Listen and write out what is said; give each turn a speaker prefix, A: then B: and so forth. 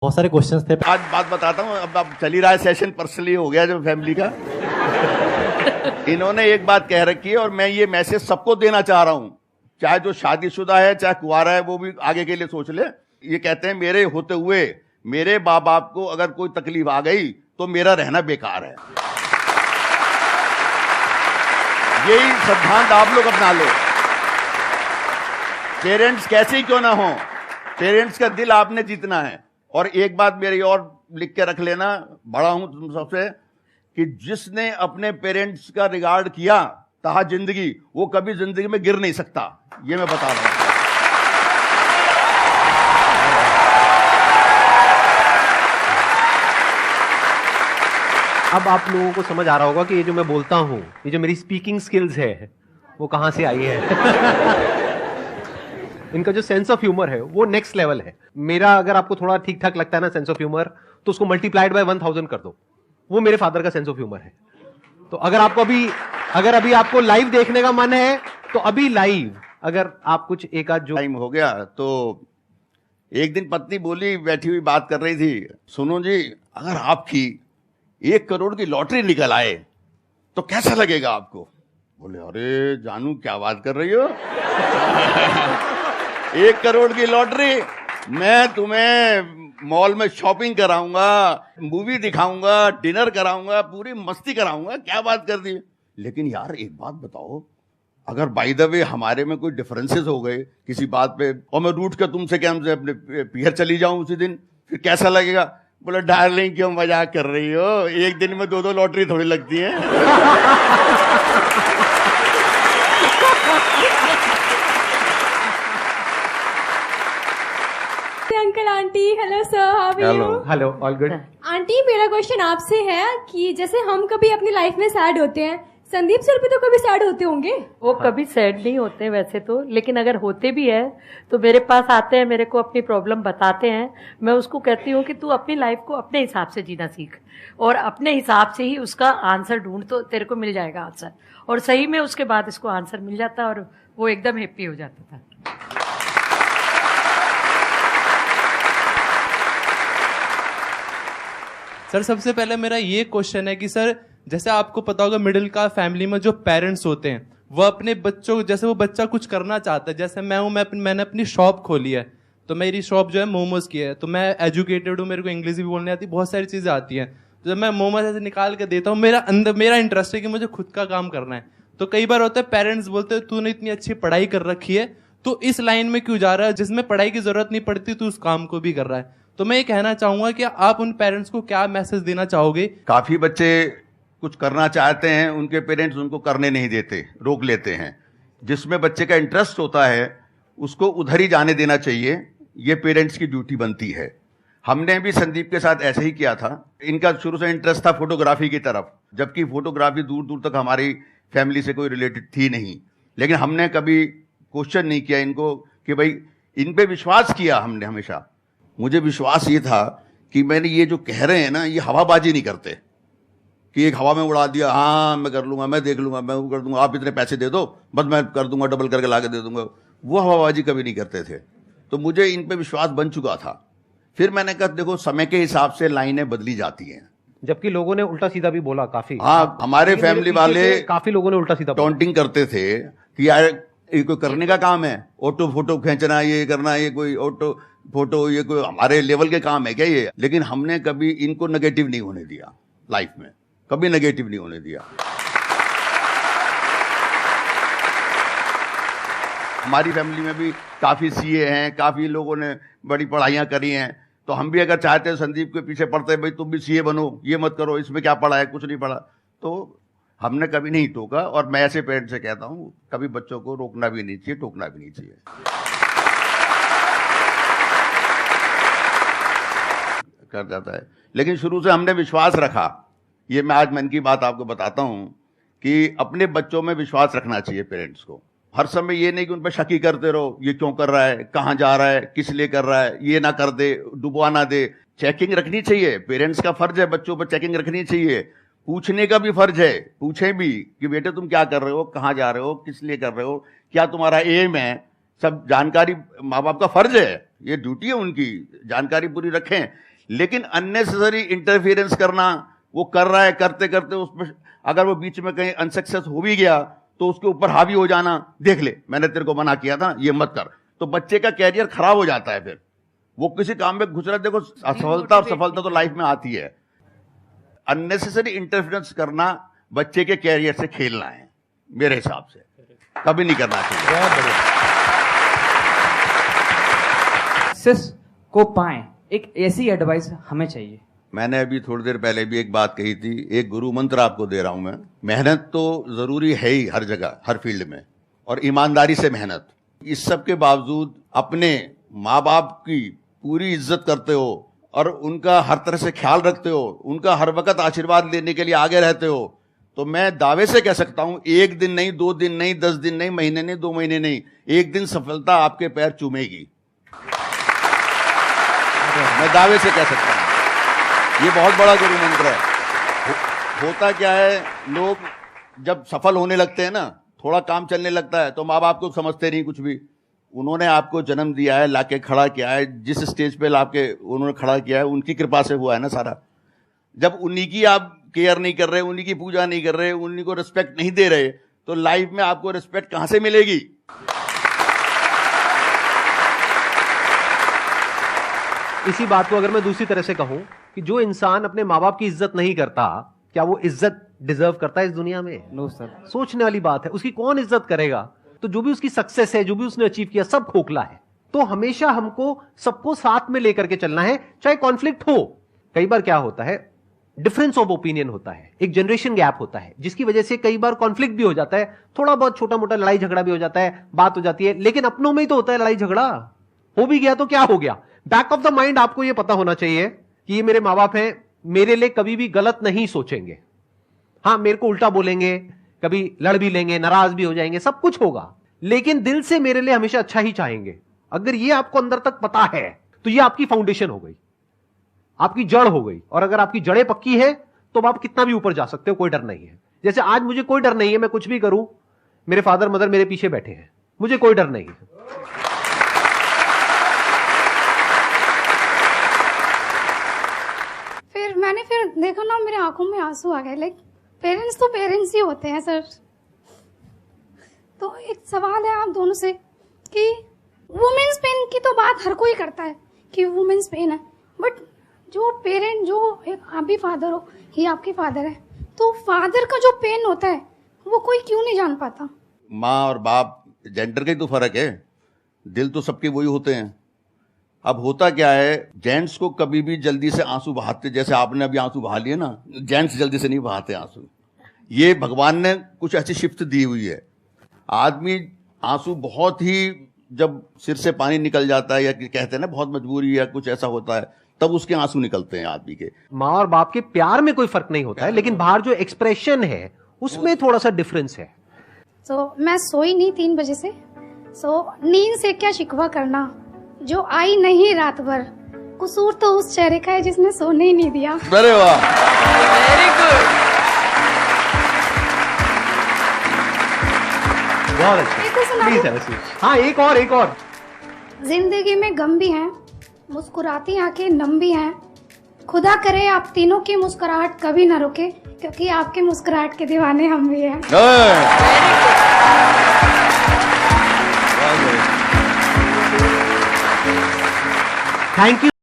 A: बहुत सारे क्वेश्चंस थे।
B: आज बात बताता हूँ। अब चल ही रहा है सेशन, पर्सनली हो गया जो फैमिली का। इन्होंने एक बात कह रखी है और मैं ये मैसेज सबको देना चाह रहा हूं, चाहे जो शादीशुदा है चाहे कुंवारा है, वो भी आगे के लिए सोच ले। ये कहते हैं मेरे होते हुए मेरे माँ बाप को अगर कोई तकलीफ आ गई तो मेरा रहना बेकार है। यही सिद्धांत आप लोग अपना लो। पेरेंट्स कैसे ही क्यों ना हो, पेरेंट्स का दिल आपने जीतना है। और एक बात मेरी और लिख के रख लेना, बड़ा हूं तुम सबसे, कि जिसने अपने पेरेंट्स का रिगार्ड किया तहा जिंदगी, वो कभी जिंदगी में गिर नहीं सकता। ये मैं बता रहा हूं।
C: अब आप लोगों को समझ आ रहा होगा कि ये जो मैं बोलता हूं, ये जो मेरी स्पीकिंग स्किल्स है, वो कहां से आई है। इनका जो सेंस ऑफ ह्यूमर है वो नेक्स्ट लेवल है। मेरा अगर आपको थोड़ा ठीक ठाक लगता है ना सेंस ऑफ ह्यूमर, तो उसको मल्टीप्लाइड बाय 1000 कर दो। वो मेरे फादर का सेंस ऑफ ह्यूमर है। तो अगर अभी आपको लाइव देखने का मन है तो अभी लाइव अगर आप कुछ एक आध जो
B: टाइम हो गया तो एक दिन पत्नी बोली, बैठी हुई बात कर रही थी, सुनो जी अगर आपकी 1 करोड़ की लॉटरी निकल आए तो कैसा लगेगा आपको? बोले अरे जानू क्या बात कर रही हो। 1 करोड़ की लॉटरी, मैं तुम्हें मॉल में शॉपिंग कराऊंगा, मूवी दिखाऊंगा, डिनर कराऊंगा, पूरी मस्ती कराऊंगा, क्या बात कर दी। लेकिन यार एक बात बताओ, अगर बाय द वे हमारे में कोई डिफरेंसेस हो गए किसी बात पे और मैं रूठ कर तुमसे क्या हमसे अपने पियर चली जाऊं उसी दिन, फिर कैसा लगेगा? बोले डार्लिंग क्यों मजाक कर रही हो, एक दिन में 2-2 लॉटरी थोड़ी लगती है।
D: Uncle aunty, hello sir, how are you?
C: Hello, all good.
D: Aunty मेरा क्वेश्चन आपसे है कि जैसे हम कभी अपनी लाइफ में सैड होते हैं, संदीप सर भी तो कभी सैड होते होंगे।
E: वो कभी सैड नहीं होते वैसे तो, लेकिन अगर होते भी है तो मेरे पास आते हैं, मेरे को अपनी प्रॉब्लम बताते हैं। मैं उसको कहती हूँ कि तू अपनी लाइफ को अपने हिसाब से जीना सीख और अपने हिसाब से ही उसका आंसर ढूंढ, तो तेरे को मिल जाएगा आंसर। और सही में उसके बाद इसको आंसर मिल जाता और वो एकदम हैप्पी हो जाता था।
F: सर सबसे पहले मेरा ये क्वेश्चन है कि सर जैसे आपको पता होगा मिडिल क्लास फैमिली में जो पेरेंट्स होते हैं वो अपने बच्चों, जैसे वो बच्चा कुछ करना चाहता है, जैसे मैं हूं, मैंने अपनी शॉप खोली है, तो मेरी शॉप जो है मोमोज की है, तो मैं एजुकेटेड हूँ, मेरे को इंग्लिश भी बोलने आती है, बहुत सारी चीजें आती हैं। तो जब मैं मोमोज ऐसे निकाल के देता हूँ, मेरा इंटरेस्ट है कि मुझे खुद का काम करना है। तो कई बार होता है पेरेंट्स बोलते हैं तूने इतनी अच्छी पढ़ाई कर रखी है तो इस लाइन में क्यों जा रहा है, जिसमें पढ़ाई की जरूरत नहीं पड़ती तू उस काम को भी कर रहा है। तो मैं ये कहना चाहूंगा कि आप उन पेरेंट्स को क्या मैसेज देना चाहोगे?
B: काफी बच्चे कुछ करना चाहते हैं, उनके पेरेंट्स उनको करने नहीं देते, रोक लेते हैं। जिसमें बच्चे का इंटरेस्ट होता है उसको उधर ही जाने देना चाहिए, ये पेरेंट्स की ड्यूटी बनती है। हमने भी संदीप के साथ ऐसे ही किया था। इनका शुरू से इंटरेस्ट था फोटोग्राफी की तरफ, जबकि फोटोग्राफी दूर दूर तक हमारी फैमिली से कोई रिलेटेड थी नहीं। लेकिन हमने कभी क्वेश्चन नहीं किया इनको कि भाई, इन पे विश्वास किया हमने हमेशा। मुझे विश्वास ये था कि मैंने ये जो कह रहे हैं ना, ये हवाबाजी नहीं करते कि एक हवा में उड़ा दिया, हाँ मैं कर लूंगा, मैं देख लूंगा, मैं वो कर दूंगा, आप इतने पैसे दे दो बस मैं कर दूंगा, डबल करके ला के दे दूंगा। वो हवाबाजी कभी नहीं करते थे। तो मुझे इन पे विश्वास बन चुका था। फिर मैंने कहा देखो समय के हिसाब से लाइनें बदली जाती हैं।
C: जबकि लोगों ने उल्टा सीधा भी बोला काफी।
B: हाँ, हमारे फैमिली वाले
C: काफी लोगों ने उल्टा सीधा
B: टॉन्टिंग करते थे कि यार ये कोई करने का काम है, ऑटो फोटो खींचना, ये करना, ये कोई ऑटो फोटो, ये कोई हमारे लेवल के काम है क्या ये? लेकिन हमने कभी इनको नेगेटिव नहीं होने दिया, लाइफ में कभी नेगेटिव नहीं होने दिया। हमारी फैमिली में भी काफी सीए हैं, काफी लोगों ने बड़ी पढ़ाइयां करी हैं। तो हम भी अगर चाहते हैं संदीप के पीछे पढ़ते भाई तुम भी सीए बनो, ये मत करो, इसमें क्या पढ़ा है, कुछ नहीं पढ़ा, तो हमने कभी नहीं टोका। और मैं ऐसे पेरेंट्स से कहता हूं कभी बच्चों को रोकना भी नहीं चाहिए, टोकना भी नहीं चाहिए। कर जाता है, लेकिन शुरू से हमने विश्वास रखा। ये मैं आज मन की बात आपको बताता हूं कि अपने बच्चों में विश्वास रखना चाहिए पेरेंट्स को। हर समय ये नहीं कि उन पर शक ही करते रहो, ये क्यों कर रहा है, कहां जा रहा है, किस लिए कर रहा है, ये ना कर दे, डुबवा ना दे। चेकिंग रखनी चाहिए, पेरेंट्स का फर्ज है बच्चों पर चेकिंग रखनी चाहिए। पूछने का भी फर्ज है, पूछें भी कि बेटे तुम क्या कर रहे हो, कहां जा रहे हो, किस लिए कर रहे हो, क्या तुम्हारा एम है, सब जानकारी माँ बाप का फर्ज है, ये ड्यूटी है उनकी, जानकारी पूरी रखें। लेकिन अननेसेसरी इंटरफियरेंस करना, वो कर रहा है, करते करते उसमें अगर वो बीच में कहीं अनसक्सेस हो भी गया तो उसके ऊपर हावी हो जाना, देख ले मैंने तेरे को मना किया था, ये मत कर, तो बच्चे का कैरियर खराब हो जाता है। फिर वो किसी काम में घुस रहा है। देखो, असफलता और सफलता तो लाइफ में आती है। अननेसेसरी इंटरफेरेंस करना बच्चे के कैरियर से खेलना है, मेरे हिसाब से कभी नहीं करना चाहिए।
C: बहुत बढ़िया।
A: सक्सेस को पाएं, एक ऐसी एडवाइस हमें चाहिए।
B: मैंने अभी थोड़ी देर पहले भी एक बात कही थी, एक गुरु मंत्र आपको दे रहा हूं मैं। मेहनत तो जरूरी है ही हर जगह, हर फील्ड में, और ईमानदारी से मेहनत। इस सब के बावजूद अपने माँ बाप की पूरी इज्जत करते हो और उनका हर तरह से ख्याल रखते हो, उनका हर वक्त आशीर्वाद लेने के लिए आगे रहते हो, तो मैं दावे से कह सकता हूं, एक दिन नहीं, 2 दिन नहीं, 10 दिन नहीं, महीने नहीं, 2 महीने नहीं, एक दिन सफलता आपके पैर चूमेगी। मैं दावे से कह सकता हूं, ये बहुत बड़ा गुरु मंत्र है। होता क्या है, लोग जब सफल होने लगते हैं ना, थोड़ा काम चलने लगता है, तो माँ बाप को समझते नहीं कुछ भी। उन्होंने आपको जन्म दिया है, लाके खड़ा किया है, जिस स्टेज पे लाके उन्होंने खड़ा किया है, उनकी कृपा से हुआ है ना सारा। जब उन्हीं की आप केयर नहीं कर रहे, उन्हीं की पूजा नहीं कर रहे, उन्हीं को रिस्पेक्ट नहीं दे रहे, तो लाइफ में आपको रिस्पेक्ट कहां से मिलेगी?
C: इसी बात को अगर मैं दूसरी तरह से कहूं कि जो इंसान अपने माँ बाप की इज्जत नहीं करता, क्या वो इज्जत डिजर्व करता है इस दुनिया में?
A: No sir.
C: सोचने वाली बात है। उसकी कौन इज्जत करेगा? तो जो भी उसकी सक्सेस है, जो भी उसने अचीव किया, सब खोखला है। तो हमेशा हमको सबको साथ में लेकर के चलना है, चाहे कॉन्फ्लिक्ट हो। कई बार क्या होता है, डिफरेंस ऑफ ओपिनियन होता है, एक जनरेशन गैप होता है, जिसकी वजह से कई बार कॉन्फ्लिक्ट भी हो जाता है, थोड़ा बहुत छोटा मोटा लड़ाई झगड़ा भी हो जाता है, बात हो जाती है, लेकिन अपनों में ही तो होता है लड़ाई झगड़ा। हो भी गया तो क्या हो गया? बैक ऑफ द माइंड आपको यह पता होना चाहिए कि ये मेरे माँ बाप हैं, मेरे लिए कभी भी गलत नहीं सोचेंगे। हाँ, मेरे को उल्टा बोलेंगे, कभी लड़ भी लेंगे, नाराज भी हो जाएंगे, सब कुछ होगा, लेकिन दिल से मेरे लिए हमेशा अच्छा ही चाहेंगे। अगर ये आपको अंदर तक पता है तो ये आपकी फाउंडेशन हो गई, आपकी जड़ हो गई। और अगर आपकी जड़ें पक्की है तो आप कितना भी ऊपर जा सकते हो, कोई डर नहीं है। जैसे आज मुझे कोई डर नहीं है, मैं कुछ भी करूं, मेरे फादर मदर मेरे पीछे बैठे हैं, मुझे कोई डर नहीं है।
G: मैंने फिर देखा ना, मेरे आंखों में आंसू आ गए। लाइक पेरेंट्स तो पेरेंट्स ही होते हैं सर। तो एक सवाल है आप दोनों से कि वुमेन्स पेन की तो बात हर कोई करता है कि वुमेन्स पेन है, बट जो पेरेंट, जो एक आप भी फादर हो, ये आपके फादर है, तो फादर का जो पेन होता है वो कोई क्यों नहीं जान पाता?
B: माँ और बाप जेंडर का ही तो फर्क है, दिल तो सबके वही होते हैं। अब होता क्या है, जेंट्स को कभी भी जल्दी से आंसू बहाते, जैसे आपने अभी आंसू बहा लिए ना, जेंट्स जल्दी से नहीं बहाते आंसू। ये भगवान ने कुछ ऐसी शिफ्ट दी हुई है। आदमी आंसू बहुत ही, जब सिर से पानी निकल जाता है या कहते हैं ना बहुत मजबूरी या कुछ ऐसा होता है, तब उसके आंसू निकलते हैं आदमी के।
C: माँ और बाप के प्यार में कोई फर्क नहीं होता है, लेकिन बाहर जो एक्सप्रेशन है उसमें थोड़ा सा डिफरेंस है।
G: तो मैं सोई नहीं 3 बजे से, नींद से क्या शिकवा करना, जो आई नहीं रात भर, कसूर तो उस चेहरे का है जिसने सोने ही नहीं दिया।
B: अरे वाह,
E: वेरी गुड।
C: बहुत अच्छा।
G: एक और सुना
C: प्लीज
G: दूं?
C: ऐसे। हाँ, एक और।
G: जिंदगी में गम भी हैं, मुस्कुराती आंखें नम भी हैं, खुदा करे आप तीनों की मुस्कुराहट कभी ना रुके, क्योंकि आपके मुस्कुराहट के दीवाने हम भी हैं।
C: Thank you.